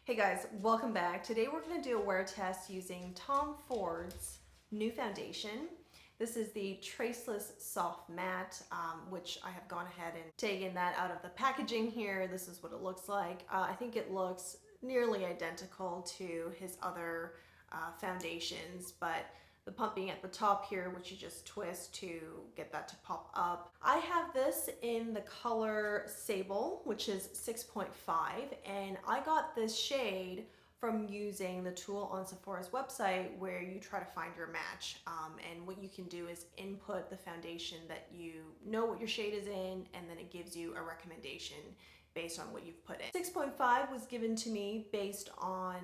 Hey guys, welcome back. Today we're going to do a wear test using Tom Ford's new foundation. This is the Traceless Soft Matte, which I have gone ahead and taken that out of the packaging here. This is what it looks like. I think it looks nearly identical to his other foundations, but the pumping at the top here, which you just twist to get that to pop up. I have this in the color Sable, which is 6.5, and I got this shade from using the tool on Sephora's website where you try to find your match. And what you can do is input the foundation that you know what your shade is in, and then it gives you a recommendation based on what you've put in. 6.5 was given to me based on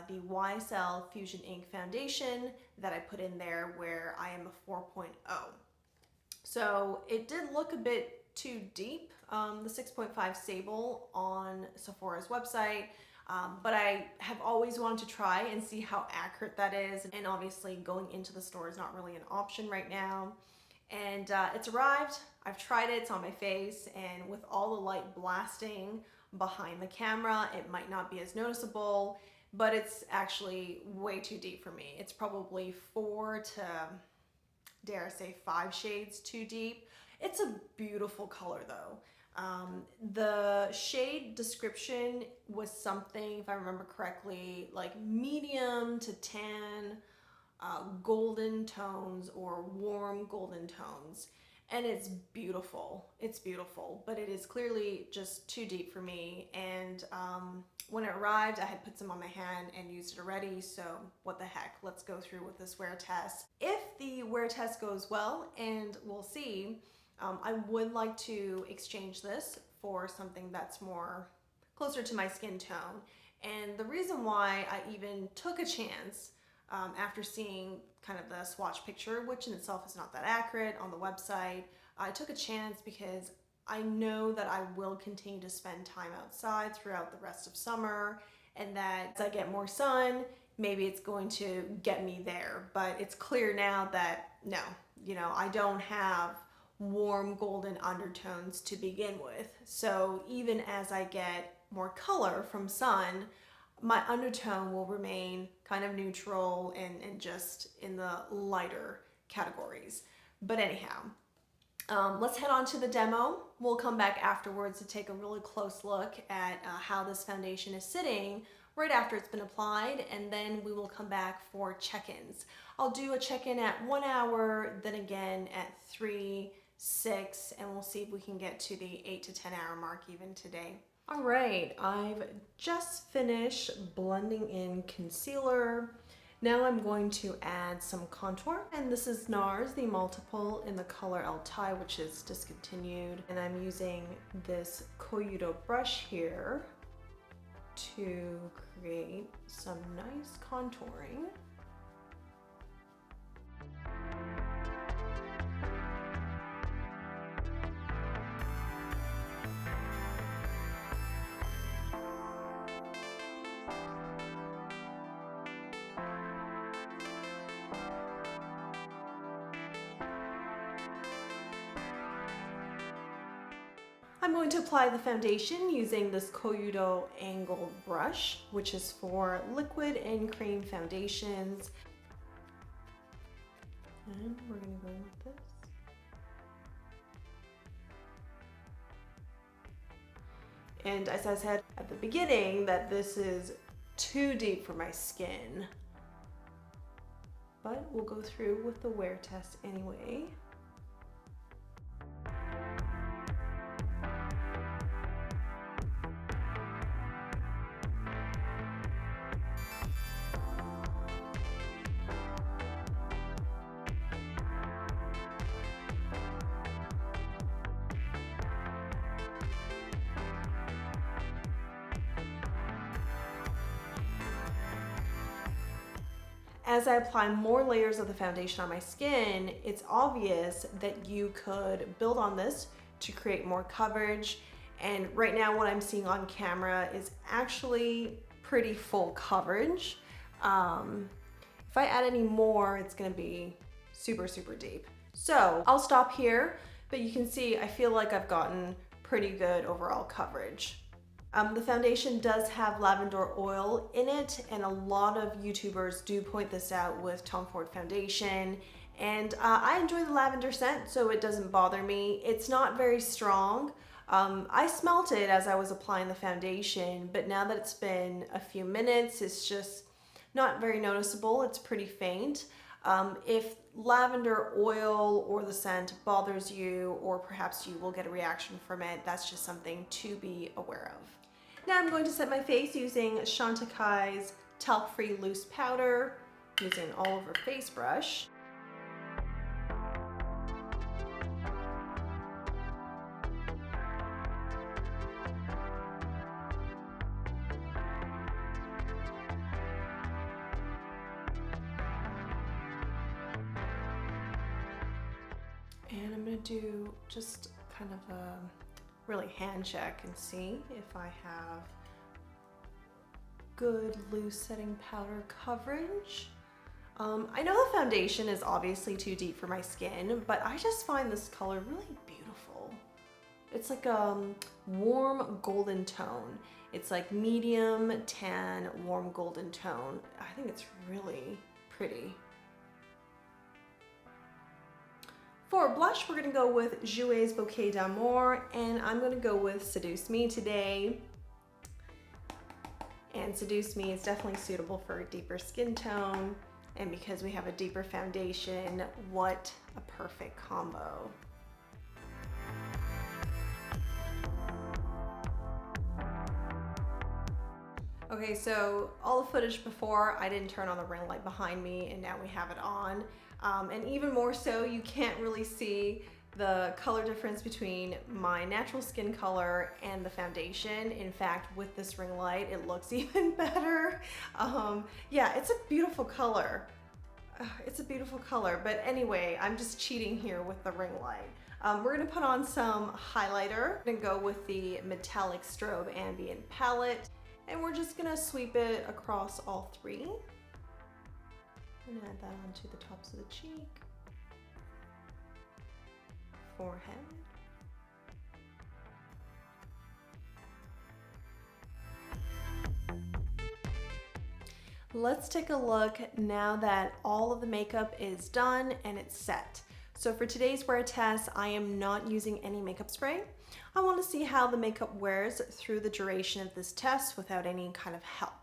the YSL Fusion Ink Foundation that I put in there, where I am a 4.0. So it did look a bit too deep, the 6.5 Sable on Sephora's website, but I have always wanted to try and see how accurate that is, and obviously going into the store is not really an option right now. And it's arrived. I've tried it, it's on my face, and with all the light blasting behind the camera, it might not be as noticeable, but it's actually way too deep for me. It's probably 4 to, dare I say, 5 shades too deep. It's a beautiful color though. The shade description was something, if I remember correctly, like medium to tan, golden tones or warm golden tones, and it's beautiful. It's beautiful, but it is clearly just too deep for me. And when it arrived, I had put some on my hand and used it already, so what the heck, let's go through with this wear test. If the wear test goes well, and we'll see, I would like to exchange this for something that's more closer to my skin tone. And the reason why I even took a chance after seeing kind of the swatch picture, which in itself is not that accurate on the website, I took a chance because I know that I will continue to spend time outside throughout the rest of summer, and that as I get more sun, maybe it's going to get me there. But it's clear now that no, I don't have warm golden undertones to begin with. So even as I get more color from sun, my undertone will remain kind of neutral and just in the lighter categories. But anyhow, let's head on to the demo. We'll come back afterwards to take a really close look at how this foundation is sitting right after it's been applied, and then we will come back for check-ins. I'll do a check-in at 1 hour, then again at 3, 6, and we'll see if we can get to the 8 to 10 hour mark even today. All right, I've just finished blending in concealer. Now I'm going to add some contour, and this is NARS, the multiple in the color Altai, which is discontinued. And I'm using this Koyudo brush here to create some nice contouring. I'm going to apply the foundation using this Koyudo angled brush, which is for liquid and cream foundations. And we're going to go with this. And as I said at the beginning, that this is too deep for my skin, but we'll go through with the wear test anyway. As I apply more layers of the foundation on my skin, it's obvious that you could build on this to create more coverage. And right now what I'm seeing on camera is actually pretty full coverage. If I add any more, it's gonna be super, super deep. So I'll stop here, but you can see I feel like I've gotten pretty good overall coverage. The foundation does have lavender oil in it, and a lot of YouTubers do point this out with Tom Ford foundation. And I enjoy the lavender scent, so it doesn't bother me. It's not very strong. I smelt it as I was applying the foundation, but now that it's been a few minutes, it's just not very noticeable. It's pretty faint. If lavender oil or the scent bothers you, or perhaps you will get a reaction from it, that's just something to be aware of. Now I'm going to set my face using Chantecaille's talc-free loose powder, using an all-over face brush. And I'm going to do just kind of a really hand check and see if I have good loose setting powder coverage. I know the foundation is obviously too deep for my skin, but I just find this color really beautiful. It's like a warm golden tone. It's like medium tan, warm golden tone. I think it's really pretty. For blush, we're gonna go with Jouer's Bouquet d'Amour, and I'm gonna go with Seduce Me today. And Seduce Me is definitely suitable for a deeper skin tone, and because we have a deeper foundation, what a perfect combo. Okay, so all the footage before, I didn't turn on the ring light behind me, and now we have it on. And even more so, you can't really see the color difference between my natural skin color and the foundation. In fact, with this ring light, it looks even better. Yeah, it's a beautiful color. It's a beautiful color, but anyway, I'm just cheating here with the ring light. We're gonna put on some highlighter. We're gonna go with the metallic Strobe Ambient palette, and we're just gonna sweep it across all three. I'm gonna add that onto the tops of the cheek, forehead, let's take a look now that all of the makeup is done and it's set. So for today's wear test, I am not using any makeup spray. I want to see how the makeup wears through the duration of this test without any kind of help.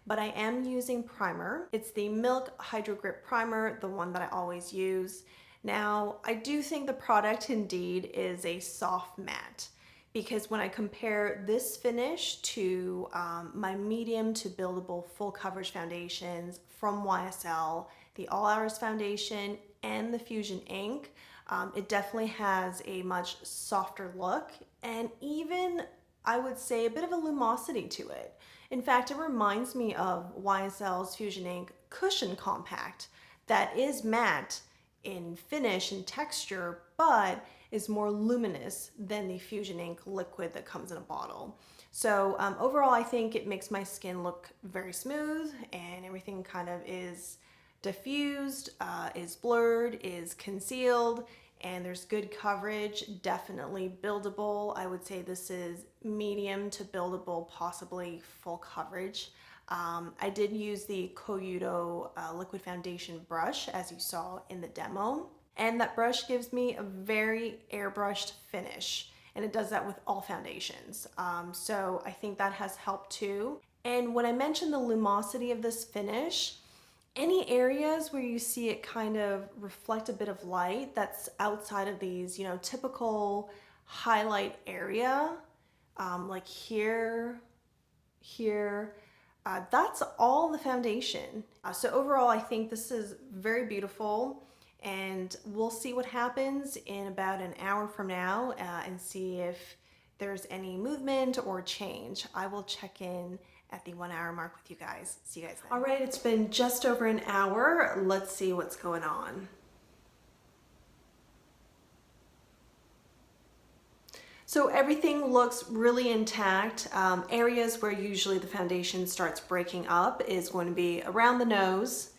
But I am using primer. It's the Milk Hydro Grip Primer, the one that I always use. Now, I do think the product indeed is a soft matte, because when I compare this finish to my medium to buildable full coverage foundations from YSL, the All Hours foundation and the Fusion Ink, it definitely has a much softer look, and even I would say a bit of a lumosity to it. In fact, it reminds me of YSL's Fusion Ink Cushion Compact that is matte in finish and texture, but is more luminous than the Fusion Ink liquid that comes in a bottle. So overall, I think it makes my skin look very smooth, and everything kind of is diffused, is blurred, is concealed, and there's good coverage, definitely buildable. I would say this is medium to buildable, possibly full coverage. I did use the Couture liquid foundation brush, as you saw in the demo, and that brush gives me a very airbrushed finish, and it does that with all foundations. So I think that has helped too. And when I mentioned the lumosity of this finish, any areas where you see it kind of reflect a bit of light that's outside of these, typical highlight area, like here, that's all the foundation. So overall, I think this is very beautiful, and we'll see what happens in about an hour from now and see if there's any movement or change. I will check in at the 1 hour mark with you guys. See you guys then. All right, it's been just over an hour. Let's see what's going on. So everything looks really intact. Areas where usually the foundation starts breaking up is going to be around the nose,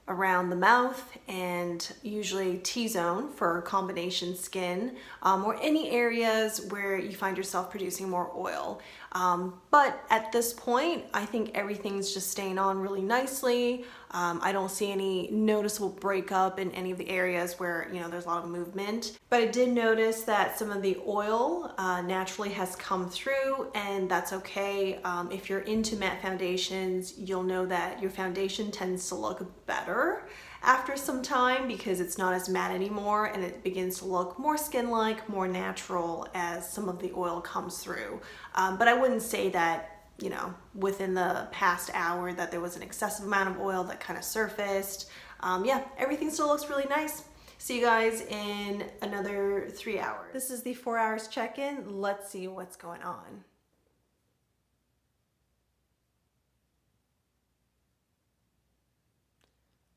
around the mouth, and usually T-zone for combination skin, or any areas where you find yourself producing more oil. But at this point, I think everything's just staying on really nicely. I don't see any noticeable breakup in any of the areas where, you know, there's a lot of movement. But I did notice that some of the oil naturally has come through, and that's okay. If you're into matte foundations, you'll know that your foundation tends to look better after some time because it's not as matte anymore and it begins to look more skin-like, more natural as some of the oil comes through. But I wouldn't say that, you know, within the past hour that there was an excessive amount of oil that kind of surfaced. Yeah, everything still looks really nice. See you guys in another 3 hours. This is the 4 hours check-in. Let's see what's going on.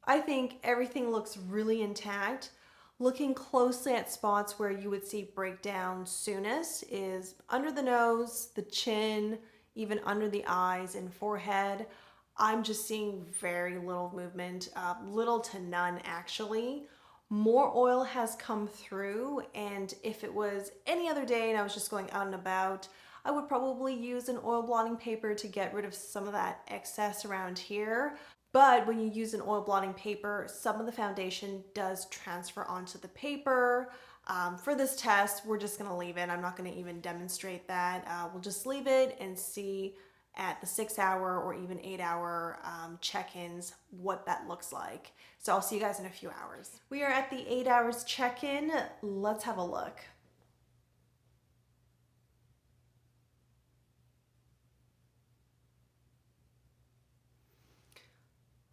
I think everything looks really intact. Looking closely at spots where you would see breakdown soonest is under the nose, the chin, even under the eyes and forehead. I'm just seeing very little movement, little to none actually. More oil has come through, and if it was any other day and I was just going out and about, I would probably use an oil blotting paper to get rid of some of that excess around here. But when you use an oil blotting paper, some of the foundation does transfer onto the paper. For this test, we're just gonna leave it. I'm not gonna even demonstrate that. We'll just leave it and see at the 6 hour or even 8 hour check-ins what that looks like. So I'll see you guys in a few hours. We are at the 8 hours check-in. Let's have a look.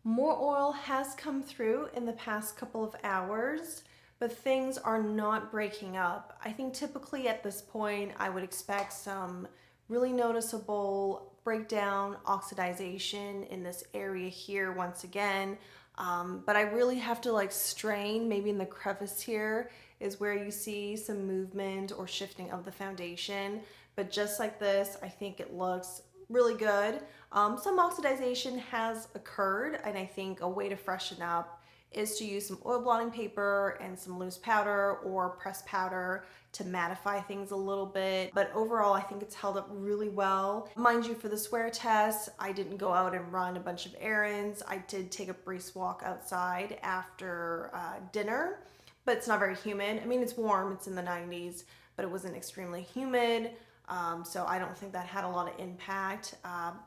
More oil has come through in the past couple of hours, but things are not breaking up. I think typically at this point, I would expect some really noticeable breakdown, oxidization in this area here once again. But I really have to like strain, maybe in the crevice here is where you see some movement or shifting of the foundation. But just like this, I think it looks really good. Some oxidization has occurred, and I think a way to freshen up is to use some oil blotting paper and some loose powder or pressed powder to mattify things a little bit. But overall, I think it's held up really well. Mind you, for the swear test, I didn't go out and run a bunch of errands. I did take a brief walk outside after dinner, but it's not very humid. I mean, it's warm, it's in the 90s, but it wasn't extremely humid. So I don't think that had a lot of impact.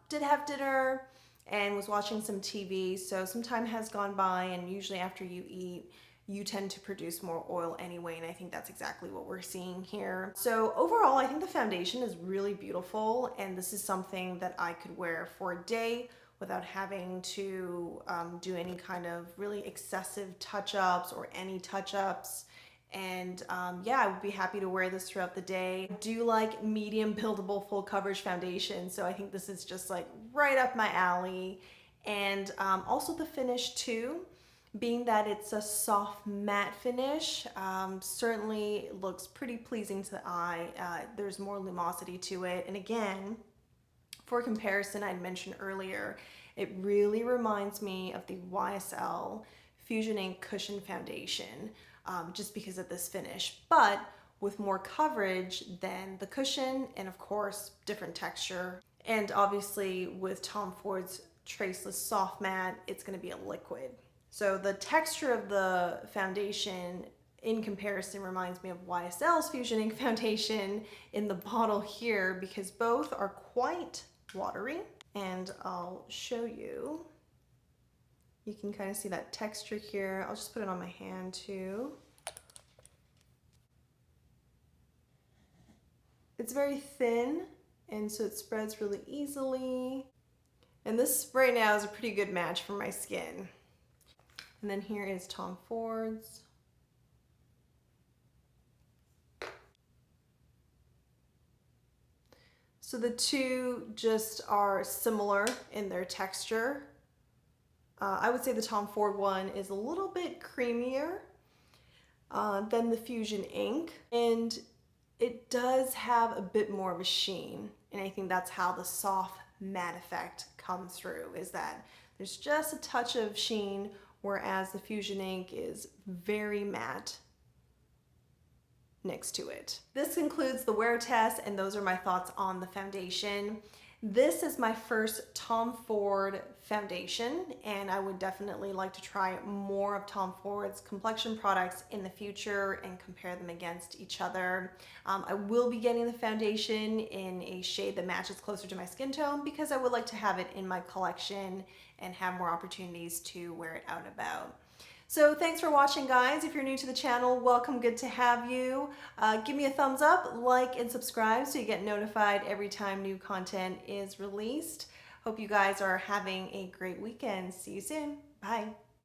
Did have dinner and was watching some TV, so some time has gone by, and usually after you eat, you tend to produce more oil anyway, and I think that's exactly what we're seeing here. So overall, I think the foundation is really beautiful, and this is something that I could wear for a day without having to do any kind of really excessive touch-ups or any touch-ups. And yeah, I would be happy to wear this throughout the day. I do like medium buildable full coverage foundation, so I think this is just like right up my alley. And also the finish too, being that it's a soft matte finish, certainly looks pretty pleasing to the eye. There's more lumosity to it. And again, for comparison, I'd mentioned earlier, it really reminds me of the YSL Fusion Ink Cushion Foundation. Just because of this finish, but with more coverage than the cushion, and of course different texture. And obviously with Tom Ford's Traceless Soft Matte, it's going to be a liquid. So the texture of the foundation in comparison reminds me of YSL's Fusion Ink Foundation in the bottle here, because both are quite watery. And I'll show you. You can kind of see that texture here. I'll just put it on my hand too. It's very thin, and so it spreads really easily. And this right now is a pretty good match for my skin. And then here is Tom Ford's. So the two just are similar in their texture. I would say the Tom Ford one is a little bit creamier than the Fusion Ink, and it does have a bit more of a sheen, and I think that's how the soft matte effect comes through, is that there's just a touch of sheen, whereas the Fusion Ink is very matte. next to it. This concludes the wear test, and those are my thoughts on the foundation. This is my first Tom Ford foundation, and I would definitely like to try more of Tom Ford's complexion products in the future and compare them against each other. I will be getting the foundation in a shade that matches closer to my skin tone because I would like to have it in my collection and have more opportunities to wear it out and about. So thanks for watching, guys. If you're new to the channel, welcome, good to have you. Give me a thumbs up, like, and subscribe so you get notified every time new content is released. Hope you guys are having a great weekend. See you soon. Bye.